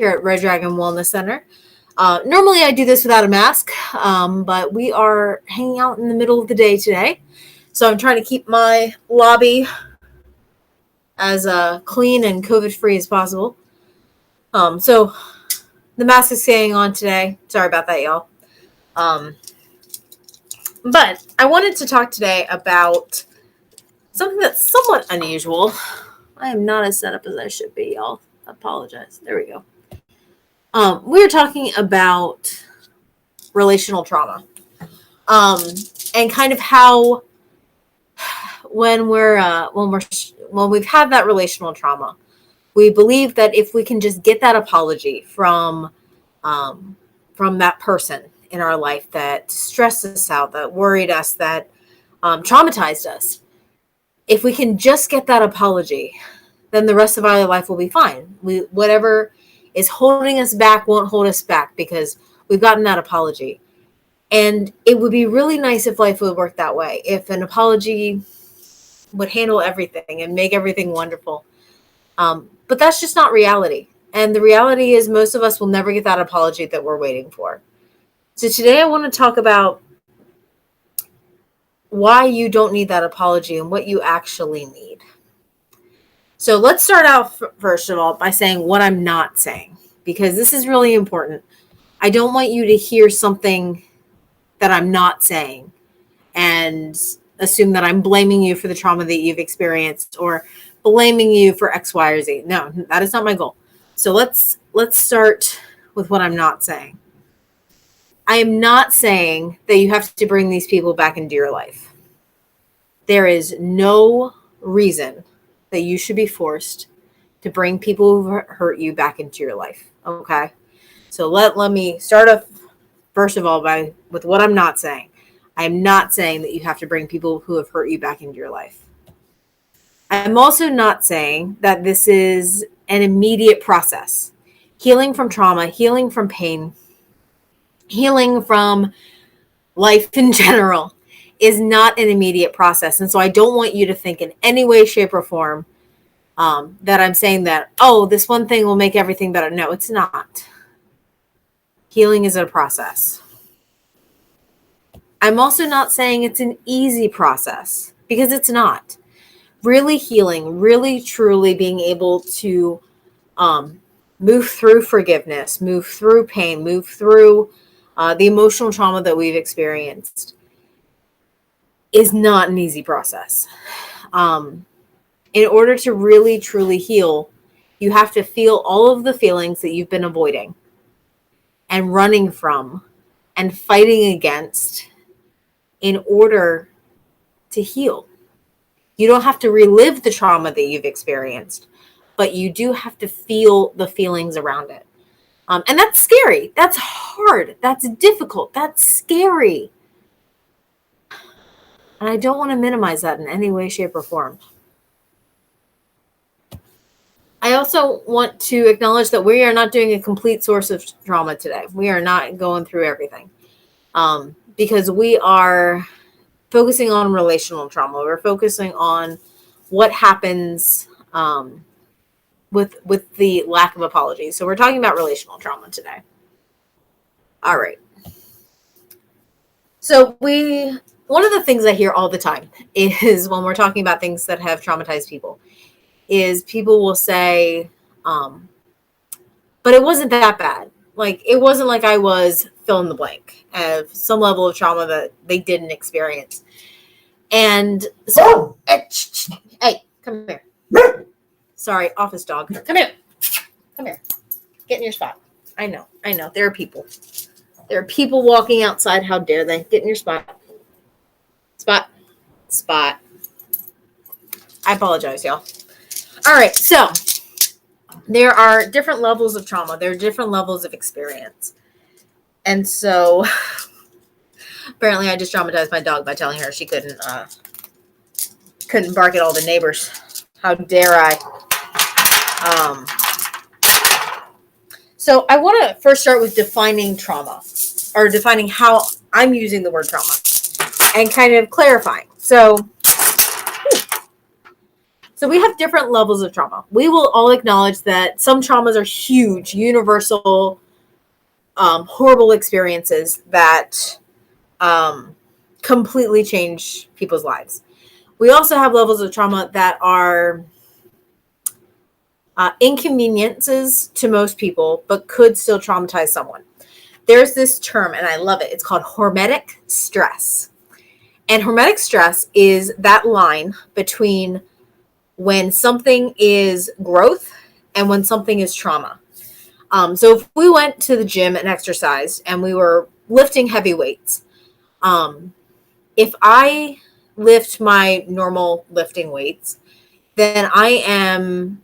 here at Red Dragon Wellness Center. Normally I do this without a mask, but we are hanging out in the middle of the day today. So I'm trying to keep my lobby as clean and COVID-free as possible. So the mask is staying on today. Sorry about that, y'all. But I wanted to talk today about something that's somewhat unusual. I am not as set up as I should be, y'all. I apologize. There we go. We were talking about relational trauma, and kind of how when we've had that relational trauma, we believe that if we can just get that apology from that person in our life that stressed us out, that worried us, that traumatized us, if we can just get that apology, then the rest of our life will be fine. Whatever is holding us back won't hold us back because we've gotten that apology. And it would be really nice if life would work that way, if an apology would handle everything and make everything wonderful. But that's just not reality. And the reality is most of us will never get that apology that we're waiting for. So today I want to talk about why you don't need that apology and what you actually need. So let's start out first of all by saying what I'm not saying, because this is really important. I don't want you to hear something that I'm not saying and assume that I'm blaming you for the trauma that you've experienced or blaming you for X, Y, or Z. No, that is not my goal. So let's start with what I'm not saying. I am not saying that you have to bring these people back into your life. There is no reason that you should be forced to bring people who hurt you back into your life. Okay? So let me start off first of all with what I'm not saying. I am not saying that you have to bring people who have hurt you back into your life. I'm also not saying that this is an immediate process. Healing from trauma, healing from pain, healing from life in general is not an immediate process. And so I don't want you to think in any way, shape, or form that I'm saying that, oh, this one thing will make everything better. No, it's not. Healing is a process. I'm also not saying it's an easy process, because it's not. Really healing, really truly being able to move through forgiveness, move through pain, move through the emotional trauma that we've experienced is not an easy process. In order to really truly heal, you have to feel all of the feelings that you've been avoiding and running from and fighting against in order to heal. You don't have to relive the trauma that you've experienced, but you do have to feel the feelings around it. And that's scary. That's hard. That's difficult. That's scary. And I don't want to minimize that in any way, shape, or form. I also want to acknowledge that we are not doing a complete source of trauma today. We are not going through everything because we are focusing on relational trauma. We're focusing on what happens with the lack of apology. So we're talking about relational trauma today. All right. So one of the things I hear all the time is when we're talking about things that have traumatized people is people will say, but it wasn't that bad. Like, it wasn't like I was fill in the blank of some level of trauma that they didn't experience. And so, hey, come here. Sorry, office dog. Come here. Come here. Get in your spot. I know. There are people. There are people walking outside. How dare they? Get in your spot. Spot. I apologize, y'all. All right, so there are different levels of trauma. There are different levels of experience. And so apparently I just traumatized my dog by telling her she couldn't bark at all the neighbors. How dare I? So I want to first start with defining trauma, or defining how I'm using the word trauma and kind of clarifying. So So we have different levels of trauma. We will all acknowledge that some traumas are huge, universal, horrible experiences that completely change people's lives. We also have levels of trauma that are inconveniences to most people, but could still traumatize someone. There's this term, and I love it. It's called hormetic stress. And hormetic stress is that line between when something is growth and when something is trauma. So if we went to the gym and exercised and we were lifting heavy weights, if I lift my normal lifting weights, then I am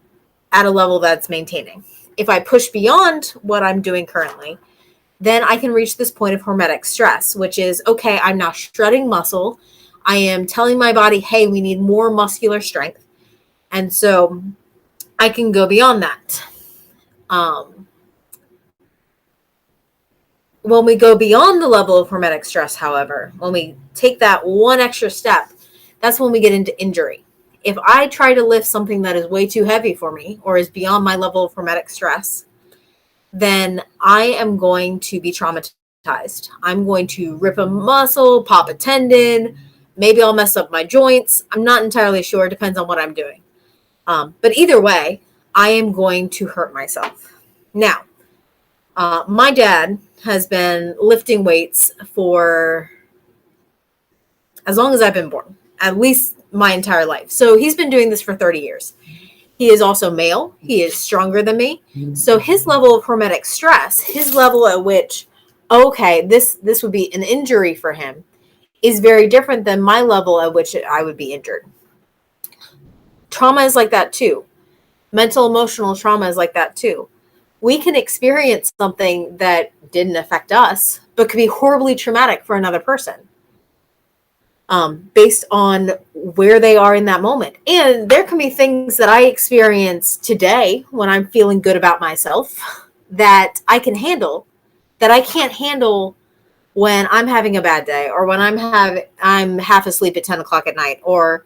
at a level that's maintaining. If I push beyond what I'm doing currently, then I can reach this point of hormetic stress, which is, okay, I'm now shredding muscle. I am telling my body, hey, we need more muscular strength. And so I can go beyond that. When we go beyond the level of hormetic stress, however, when we take that one extra step, that's when we get into injury. If I try to lift something that is way too heavy for me or is beyond my level of hormetic stress, then I am going to be traumatized. I'm going to rip a muscle, pop a tendon, maybe I'll mess up my joints. I'm not entirely sure. It depends on what I'm doing. But either way, I am going to hurt myself. Now, my dad has been lifting weights for as long as I've been born, at least my entire life. So he's been doing this for 30 years. He is also male. He is stronger than me. So his level of hormetic stress, his level at which, okay, this would be an injury for him, is very different than my level at which I would be injured. Trauma is like that too. Mental, emotional trauma is like that too. We can experience something that didn't affect us, but could be horribly traumatic for another person. Based on where they are in that moment. And there can be things that I experience today when I'm feeling good about myself that I can handle, that I can't handle when I'm having a bad day or when I'm half asleep at 10 o'clock at night or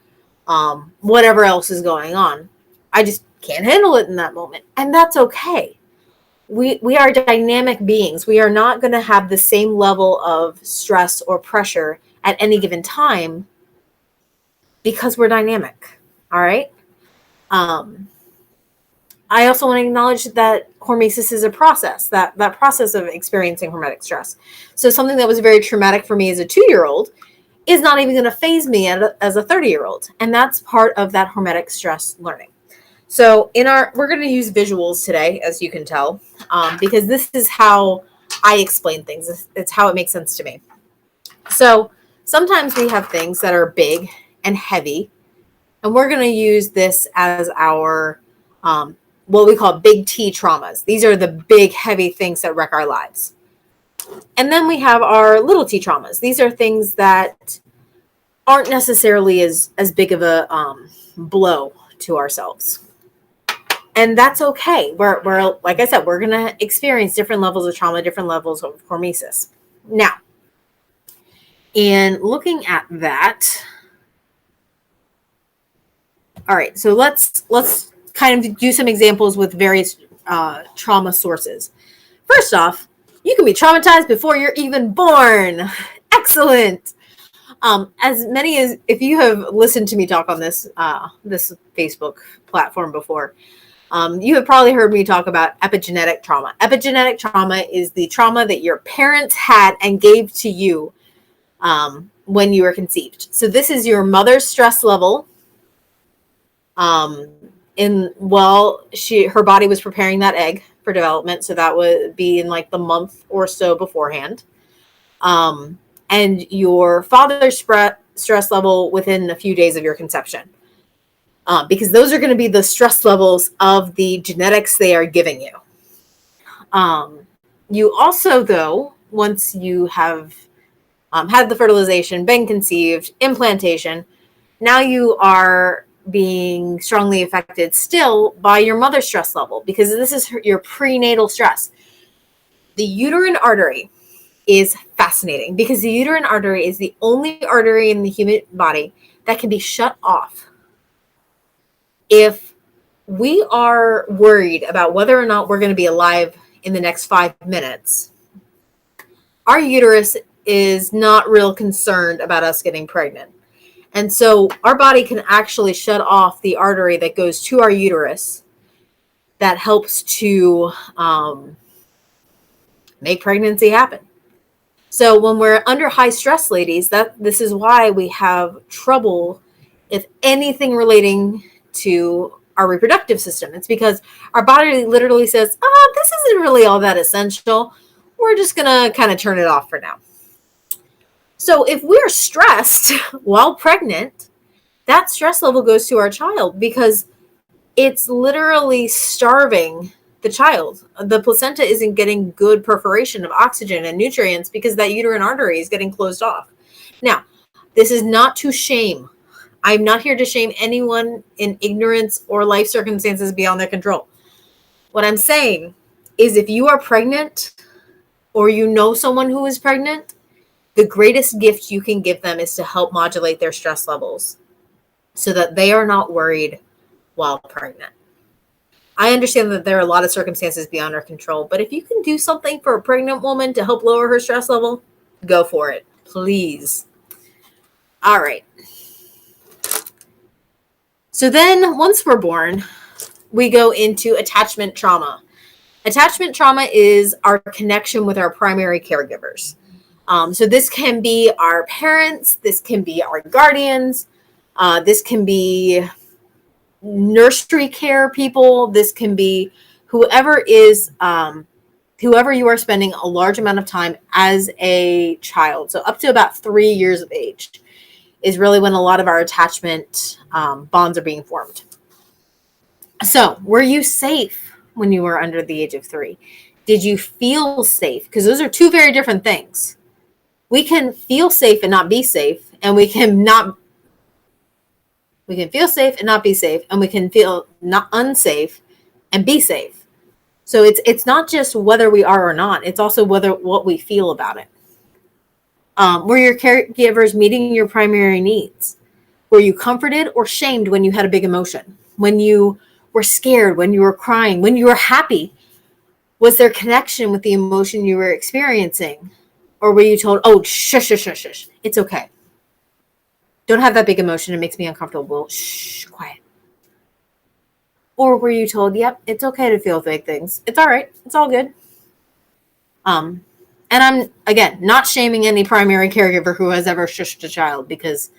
whatever else is going on. I just can't handle it in that moment. And that's okay. We are dynamic beings. We are not going to have the same level of stress or pressure at any given time because we're dynamic. All right. I also want to acknowledge that hormesis is a process, that process of experiencing hormetic stress. So something that was very traumatic for me as a 2-year-old is not even going to phase me as a 30-year-old. And that's part of that hormetic stress learning. So we're going to use visuals today, as you can tell, because this is how I explain things. It's how it makes sense to me. So sometimes we have things that are big and heavy, and we're going to use this as our what we call big T traumas. These are the big, heavy things that wreck our lives. And then we have our little T traumas. These are things that aren't necessarily as big of a blow to ourselves. And that's okay. We're like I said, we're going to experience different levels of trauma, different levels of hormesis. Now, in looking at that, all right, so let's kind of do some examples with various trauma sources. First off, you can be traumatized before you're even born. Excellent. As many as if you have listened to me talk on this Facebook platform before, you have probably heard me talk about epigenetic trauma. Epigenetic trauma is the trauma that your parents had and gave to you when you were conceived. So this is your mother's stress level. Her body was preparing that egg for development, so that would be in like the month or so beforehand. And your father's stress level within a few days of your conception. Because those are going to be the stress levels of the genetics they are giving you. You also, though, once you have had the fertilization, been conceived, implantation, now you are being strongly affected still by your mother's stress level because this is your prenatal stress. The uterine artery is fascinating because the uterine artery is the only artery in the human body that can be shut off If we are worried about whether or not we're going to be alive in the next 5 minutes, our uterus is not real concerned about us getting pregnant. And so our body can actually shut off the artery that goes to our uterus that helps to make pregnancy happen. So when we're under high stress, ladies, this is why we have trouble, if anything relating to our reproductive system. It's because our body literally says, this isn't really all that essential. We're just going to kind of turn it off for now. So if we're stressed while pregnant, that stress level goes to our child because it's literally starving the child. The placenta isn't getting good perforation of oxygen and nutrients because that uterine artery is getting closed off. Now, this is not to shame. I'm not here to shame anyone in ignorance or life circumstances beyond their control. What I'm saying is if you are pregnant or you know someone who is pregnant, the greatest gift you can give them is to help modulate their stress levels so that they are not worried while pregnant. I understand that there are a lot of circumstances beyond our control, but if you can do something for a pregnant woman to help lower her stress level, go for it, please. All right. So then once we're born, we go into attachment trauma. Attachment trauma is our connection with our primary caregivers. So this can be our parents, this can be our guardians, this can be nursery care people, this can be whoever you are spending a large amount of time as a child. So up to about 3 years of age is really when a lot of our attachment bonds are being formed. So were you safe when you were under the age of 3? Did you feel safe? Because those are two very different things. We can feel safe and not be safe, and we can feel safe and not be safe, and we can feel not unsafe and be safe. So it's not just whether we are or not, it's also what we feel about it. Were your caregivers meeting your primary needs? Were you comforted or shamed when you had a big emotion? When you were scared, when you were crying, when you were happy? Was there connection with the emotion you were experiencing? Or were you told, oh, shush, shush, shush, shush, it's okay. Don't have that big emotion. It makes me uncomfortable. Shh, quiet. Or were you told, yep, it's okay to feel big things. It's all right. It's all good. And I'm, again, not shaming any primary caregiver who has ever shushed a child because,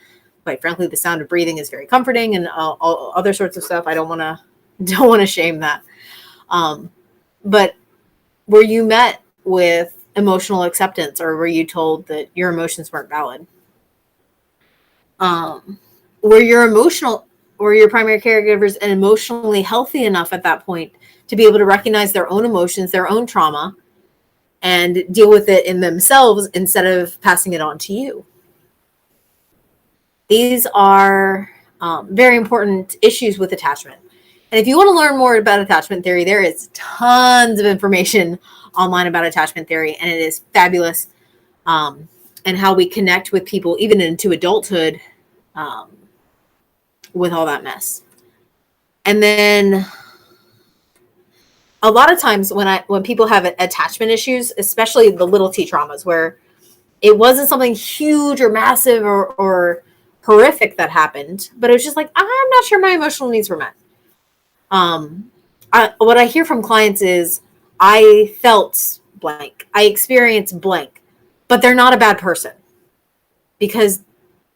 quite frankly, the sound of breathing is very comforting and all other sorts of stuff. I don't want to shame that. But were you met with emotional acceptance, or were you told that your emotions weren't valid? Were your primary caregivers emotionally healthy enough at that point to be able to recognize their own emotions, their own trauma, and deal with it in themselves instead of passing it on to you? These are very important issues with attachment. And if you want to learn more about attachment theory, there is tons of information online about attachment theory, and it is fabulous. And how we connect with people, even into adulthood, with all that mess. And then a lot of times when people have attachment issues, especially the little t traumas where it wasn't something huge or massive or horrific that happened, but it was just like, I'm not sure my emotional needs were met. What I hear from clients is, I felt blank, I experienced blank, but they're not a bad person because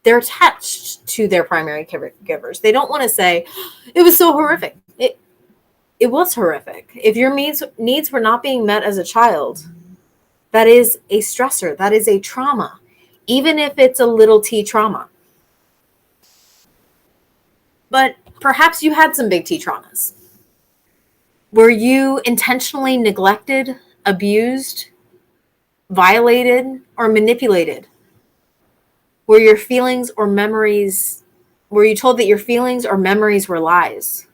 they're attached to their primary caregivers. They don't want to say, it was so horrific. It was horrific. If your needs were not being met as a child, that is a stressor. That is a trauma, even if it's a little t trauma. But perhaps you had some big T traumas. Were you intentionally neglected, abused, violated, or manipulated? Were you told that your feelings or memories were lies?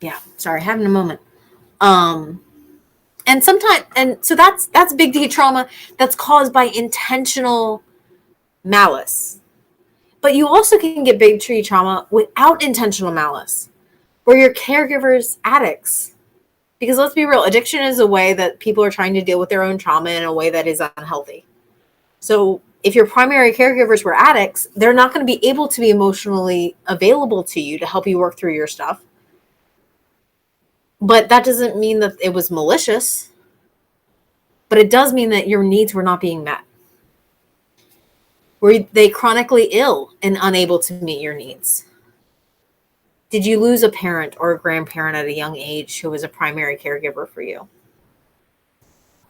Yeah, sorry, having a moment. And And sometimes, and so that's big T trauma that's caused by intentional malice. But you also can get big T trauma without intentional malice, where your caregiver's addicts. Because let's be real, addiction is a way that people are trying to deal with their own trauma in a way that is unhealthy. So if your primary caregivers were addicts, they're not going to be able to be emotionally available to you to help you work through your stuff. But that doesn't mean that it was malicious. But it does mean that your needs were not being met. Were they chronically ill and unable to meet your needs? Did you lose a parent or a grandparent at a young age who was a primary caregiver for you?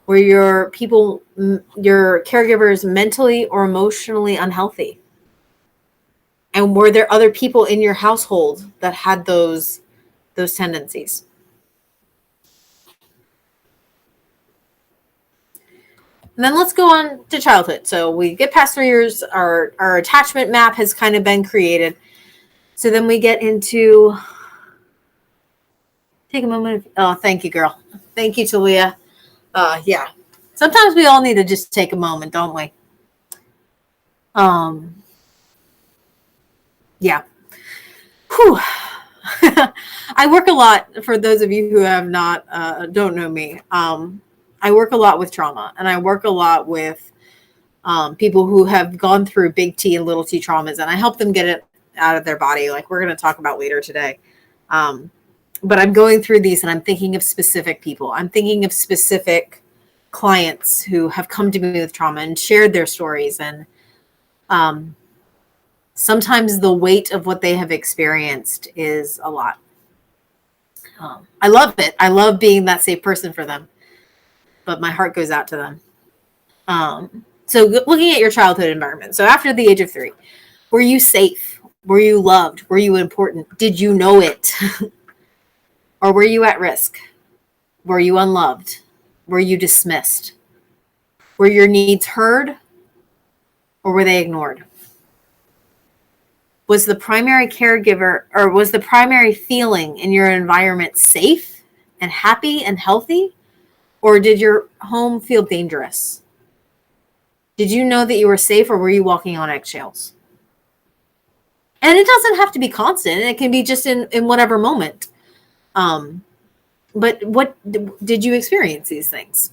Were your caregivers mentally or emotionally unhealthy? And were there other people in your household that had those tendencies? And then let's go on to childhood. So we get past 3 years, our attachment map has kind of been created. So then we get into, take a moment. Oh, thank you, girl. Thank you, Talia. Yeah. Sometimes we all need to just take a moment, don't we? Yeah. Whew. I work a lot, for those of you who have not, don't know me. I work a lot with trauma, and I work a lot with people who have gone through big T and little t traumas, and I help them get it out of their body, like we're going to talk about later today. But I'm going through these and I'm thinking of specific people. I'm thinking of specific clients who have come to me with trauma and shared their stories. And sometimes the weight of what they have experienced is a lot. I love it. I love being that safe person for them, but my heart goes out to them. So looking at your childhood environment. So after the age of 3, were you safe? Were you loved? Were you important? Did you know it? Or were you at risk? Were you unloved? Were you dismissed? Were your needs heard? Or were they ignored? Was the primary caregiver, or was the primary feeling in your environment safe and happy and healthy? Or did your home feel dangerous? Did you know that you were safe, or were you walking on eggshells? And it doesn't have to be constant. It can be just in whatever moment. But what did you experience these things?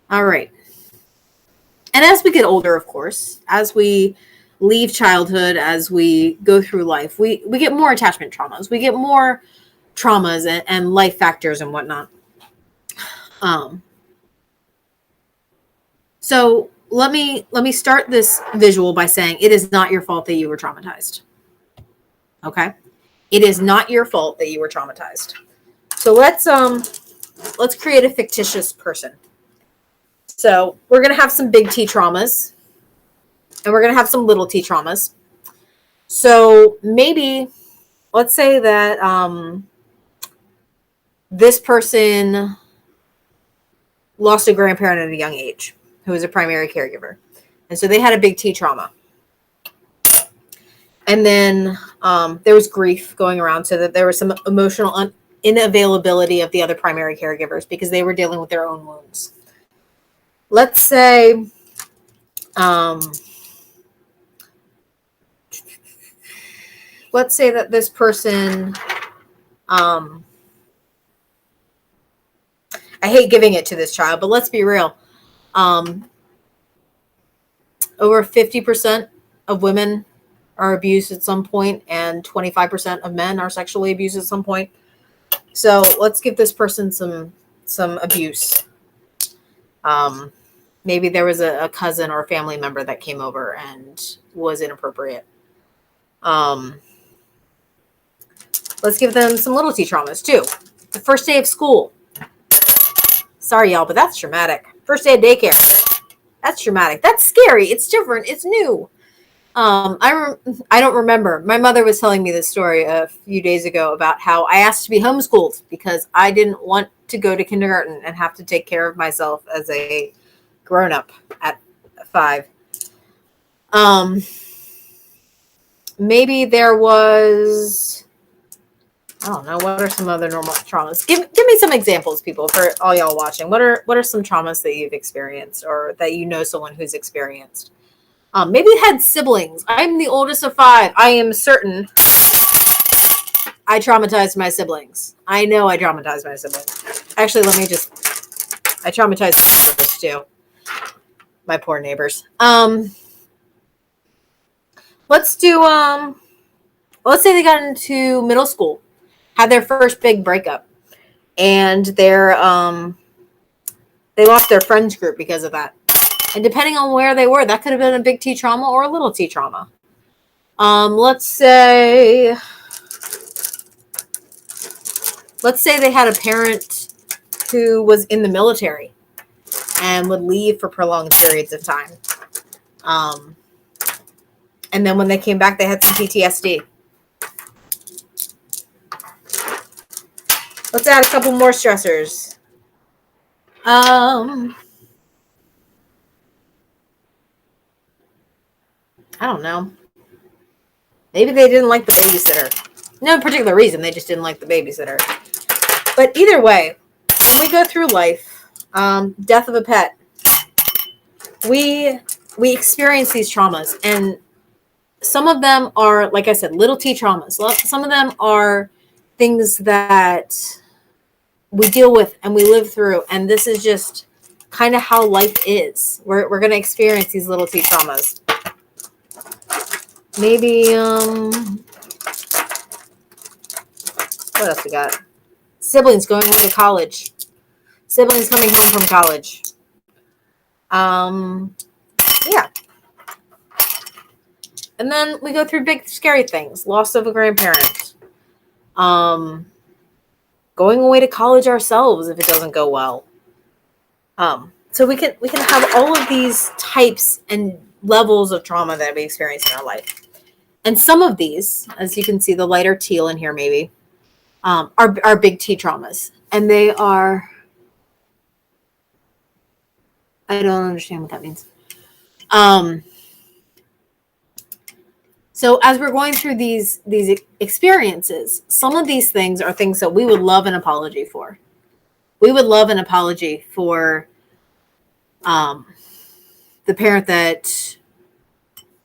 All right. And as we get older, of course, as we leave childhood, as we go through life, we get more attachment traumas. We get more traumas and life factors and whatnot. So let me start this visual by saying it is not your fault that you were traumatized. Okay? It is not your fault that you were traumatized. So let's create a fictitious person. So we're going to have some big T traumas, and we're going to have some little T traumas. So maybe let's say that this person lost a grandparent at a young age who was a primary caregiver. And so they had a big T trauma. And then there was grief going around, so that there was some emotional inavailability of the other primary caregivers because they were dealing with their own wounds. Let's say that this person, I hate giving it to this child, but let's be real. Over 50% of women are abused at some point, and 25% of men are sexually abused at some point. So let's give this person some abuse. Maybe there was a cousin or a family member that came over and was inappropriate. Let's give them some little T traumas too. The first day of school. Sorry, y'all, but that's traumatic. First day of daycare. That's traumatic. That's scary. It's different. It's new. I don't remember. My mother was telling me this story a few days ago about how I asked to be homeschooled because I didn't want to go to kindergarten and have to take care of myself as a grown-up at 5. Maybe there was I don't know. What are some other normal traumas? Give me some examples, people, for all y'all watching. What are some traumas that you've experienced or that you know someone who's experienced? Maybe you had siblings. I'm the oldest of 5. I am certain I traumatized my siblings. I know I traumatized my siblings. Actually, I traumatized my neighbors too. My poor neighbors. Let's say they got into middle school, had their first big breakup, and they lost their friends group because of that. And depending on where they were, that could have been a big T trauma or a little T trauma. Let's say they had a parent who was in the military and would leave for prolonged periods of time. And then when they came back, they had some PTSD. Let's add a couple more stressors. I don't know. Maybe they didn't like the babysitter. No particular reason. They just didn't like the babysitter. But either way, when we go through life, death of a pet, we experience these traumas, and some of them are, like I said, little T traumas. Some of them are things that we deal with and we live through, and this is just kind of how life is. We're going to experience these little T traumas. Maybe what else we got? Siblings going away to college. Siblings coming home from college. Yeah. And then we go through big scary things. Loss of a grandparent. Going away to college ourselves if it doesn't go well. So we can have all of these types and levels of trauma that we experience in our life. And some of these, as you can see, the lighter teal in here maybe, are big T traumas. And they are, I don't understand what that means. So as we're going through these experiences, some of these things are things that we would love an apology for. We would love an apology for the parent that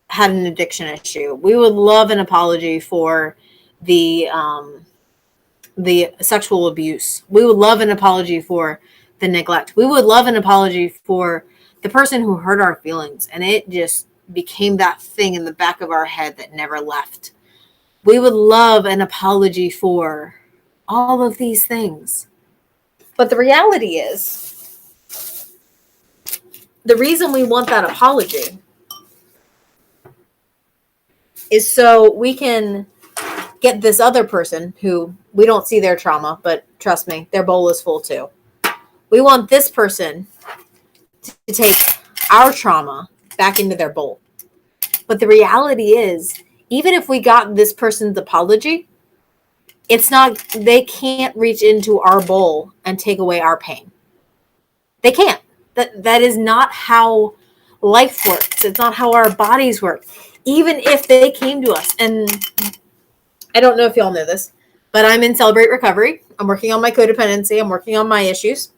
had an addiction issue. We would love an apology for the sexual abuse. We would love an apology for the neglect. We would love an apology for the person who hurt our feelings, and it just became that thing in the back of our head that never left. We would love an apology for all of these things. But the reality is, the reason we want that apology is so we can get this other person who we don't see their trauma, but trust me, their bowl is full too. We want this person to take our trauma back into their bowl. But the reality is, even if we got this person's apology, they can't reach into our bowl and take away our pain. They can't. That is not how life works. It's not how our bodies work. Even if they came to us, and I don't know if y'all know this, but I'm in Celebrate Recovery. I'm working on my codependency. I'm working on my issues.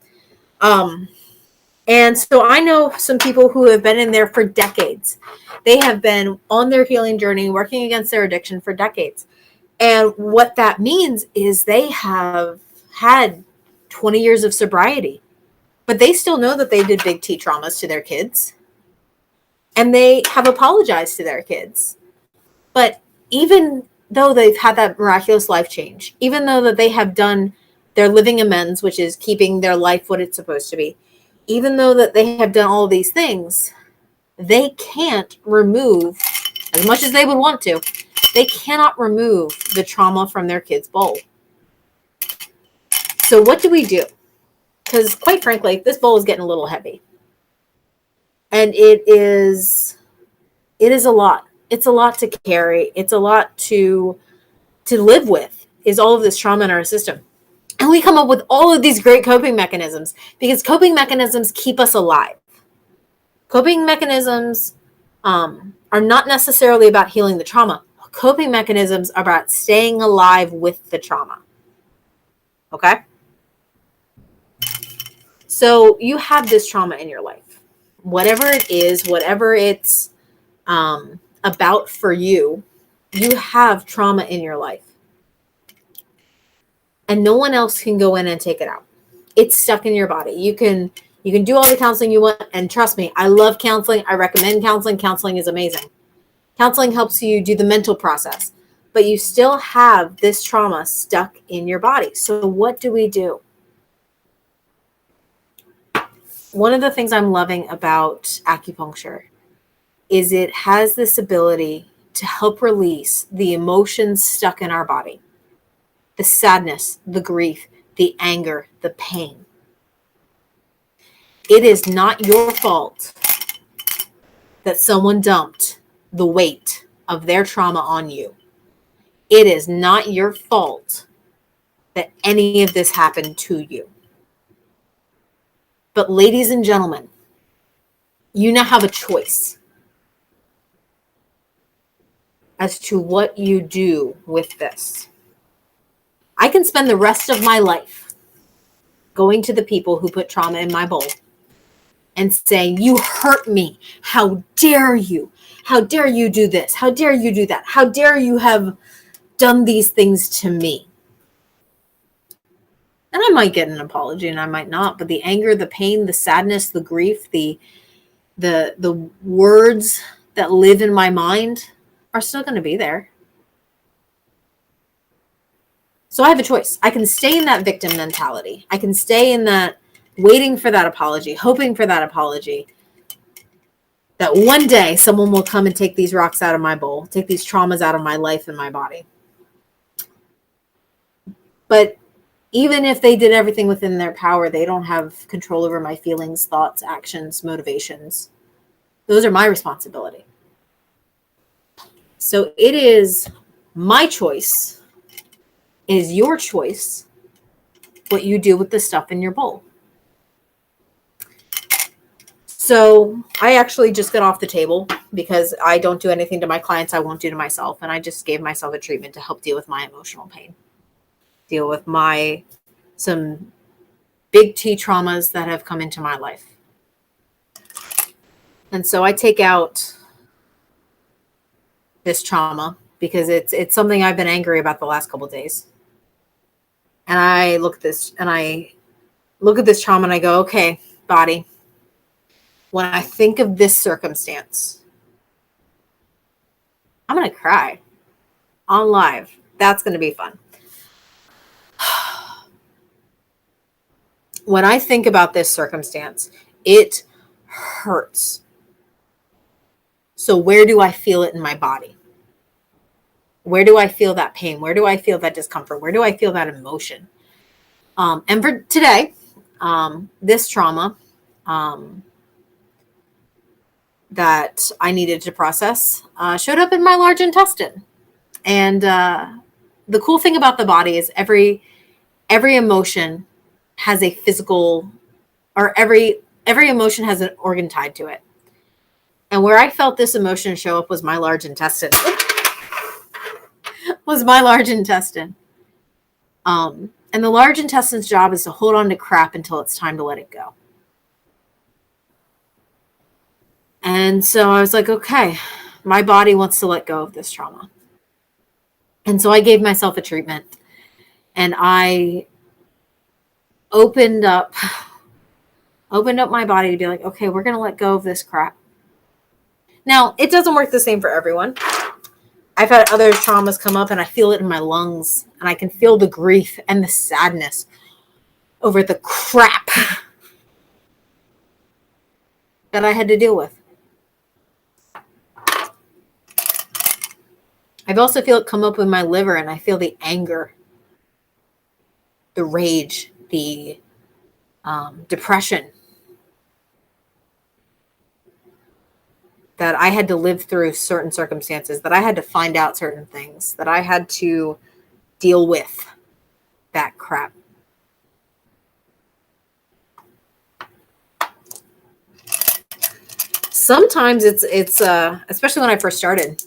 And so I know some people who have been in there for decades. They have been on their healing journey, working against their addiction for decades. And what that means is they have had 20 years of sobriety, but they still know that they did big T traumas to their kids. And they have apologized to their kids. But even though they've had that miraculous life change, even though that they have done their living amends, which is keeping their life what it's supposed to be, even though that they have done all these things, they can't remove, as much as they would want to, they cannot remove the trauma from their kids' bowl. So what do we do? Because quite frankly, this bowl is getting a little heavy. And it is a lot. It's a lot to carry. It's a lot to live with, is all of this trauma in our system. And we come up with all of these great coping mechanisms because coping mechanisms keep us alive. Coping mechanisms are not necessarily about healing the trauma. Coping mechanisms are about staying alive with the trauma. Okay. So you have this trauma in your life, whatever it is, whatever it's about for you, you have trauma in your life. And no one else can go in and take it out. It's stuck in your body. You can do all the counseling you want. And trust me, I love counseling. I recommend counseling. Counseling is amazing. Counseling helps you do the mental process, but you still have this trauma stuck in your body. So what do we do? One of the things I'm loving about acupuncture is it has this ability to help release the emotions stuck in our body. The sadness, the grief, the anger, the pain. It is not your fault that someone dumped the weight of their trauma on you. It is not your fault that any of this happened to you. But ladies and gentlemen, you now have a choice as to what you do with this. I can spend the rest of my life going to the people who put trauma in my bowl and saying, you hurt me. How dare you? How dare you do this? How dare you do that? How dare you have done these things to me? And I might get an apology and I might not, but the anger, the pain, the sadness, the grief, the words that live in my mind are still going to be there. So I have a choice. I can stay in that victim mentality. I can stay in that waiting for that apology, hoping for that apology, that one day someone will come and take these rocks out of my bowl, take these traumas out of my life and my body. But even if they did everything within their power, they don't have control over my feelings, thoughts, actions, motivations. Those are my responsibility. So it is my choice, it is your choice, what you do with the stuff in your bowl. So I actually just got off the table because I don't do anything to my clients I won't do to myself. And I just gave myself a treatment to help deal with my emotional pain, deal with some big T traumas that have come into my life. And so I take out this trauma because it's something I've been angry about the last couple of days. And I look at this trauma and I go, okay, body, when I think of this circumstance, I'm going to cry on live. That's going to be fun. When I think about this circumstance, it hurts. So where do I feel it in my body? Where do I feel that pain? Where do I feel that discomfort? Where do I feel that emotion? And for today, this trauma that I needed to process showed up in my large intestine. And the cool thing about the body is every emotion has a physical, or every emotion has an organ tied to it. And where I felt this emotion show up was my large intestine. And the large intestine's job is to hold on to crap until it's time to let it go. And so I was like, okay, my body wants to let go of this trauma. And so I gave myself a treatment and I opened up my body to be like, okay, we're going to let go of this crap. Now, it doesn't work the same for everyone. I've had other traumas come up and I feel it in my lungs and I can feel the grief and the sadness over the crap that I had to deal with. I've also feel it come up in my liver and I feel the anger, the rage, the depression that I had to live through certain circumstances, that I had to find out certain things, that I had to deal with that crap. Sometimes it's especially when I first started,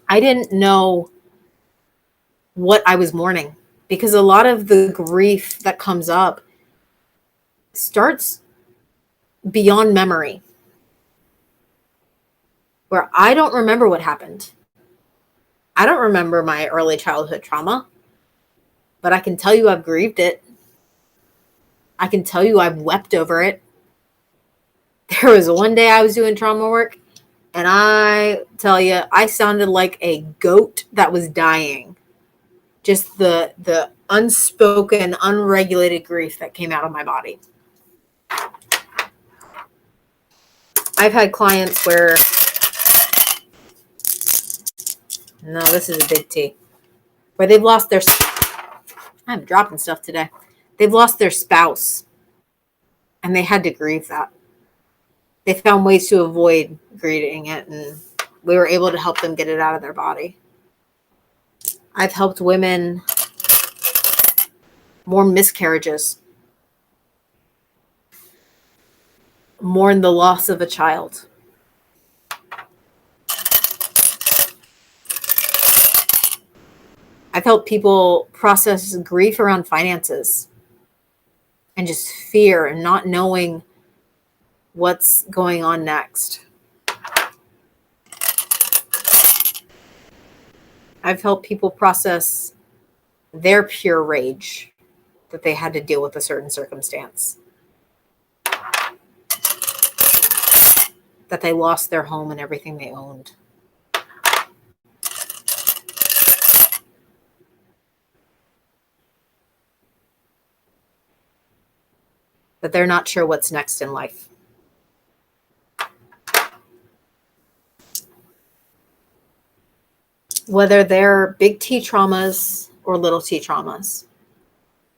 I didn't know what I was mourning. because a lot of the grief that comes up starts beyond memory, where I don't remember what happened. I don't remember my early childhood trauma, but I can tell you I've grieved it. I can tell you I've wept over it. There was one day I was doing trauma work, and I tell you, I sounded like a goat that was dying. Just the unspoken, unregulated grief that came out of my body. I've had clients where, no, this is a big T, where they've lost their, I'm dropping stuff today. They've lost their spouse, and they had to grieve that. They found ways to avoid grieving it, and we were able to help them get it out of their body. I've helped women mourn miscarriages, mourn the loss of a child. I've helped people process grief around finances and just fear and not knowing what's going on next. I've helped people process their pure rage that they had to deal with a certain circumstance, that they lost their home and everything they owned. That they're not sure what's next in life. Whether they're big T traumas or little T traumas,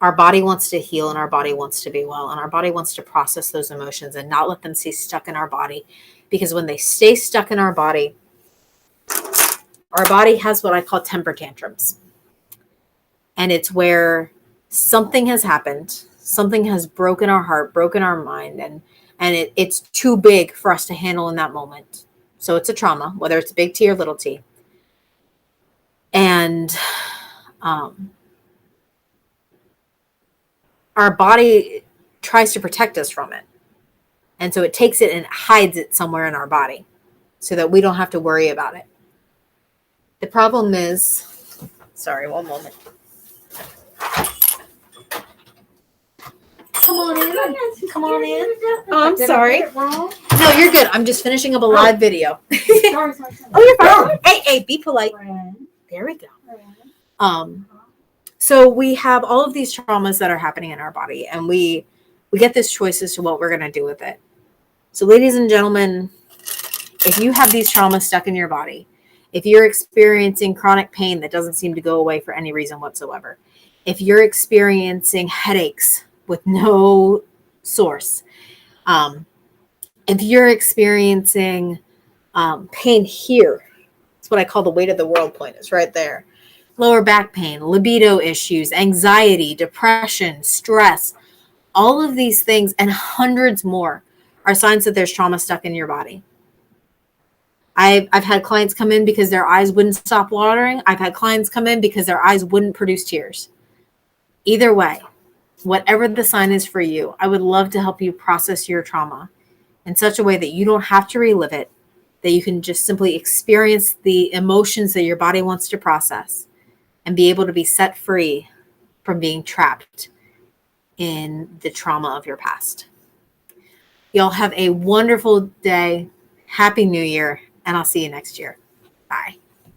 our body wants to heal and our body wants to be well, and our body wants to process those emotions and not let them stay stuck in our body. Because when they stay stuck in our body has what I call temper tantrums. And it's where something has happened, something has broken our heart, broken our mind, and it's too big for us to handle in that moment. So it's a trauma, whether it's big T or little t. And our body tries to protect us from it. And so it takes it and hides it somewhere in our body so that we don't have to worry about it. The problem is, sorry, one moment. Come on in. Come on in. Oh, I'm sorry. No, you're good. I'm just finishing up a live video. Sorry. Oh, you're fine. Hey, be polite. There we go. So we have all of these traumas that are happening in our body, and we get this choice as to what we're going to do with it. So ladies and gentlemen, if you have these traumas stuck in your body, if you're experiencing chronic pain that doesn't seem to go away for any reason whatsoever, if you're experiencing headaches with no source, if you're experiencing pain here, it's what I call the weight of the world point. It's right there. Lower back pain, libido issues, anxiety, depression, stress, all of these things and hundreds more are signs that there's trauma stuck in your body. I've had clients come in because their eyes wouldn't stop watering. I've had clients come in because their eyes wouldn't produce tears. Either way, whatever the sign is for you, I would love to help you process your trauma in such a way that you don't have to relive it, that you can just simply experience the emotions that your body wants to process and be able to be set free from being trapped in the trauma of your past. Y'all have a wonderful day. Happy New Year, and I'll see you next year. Bye.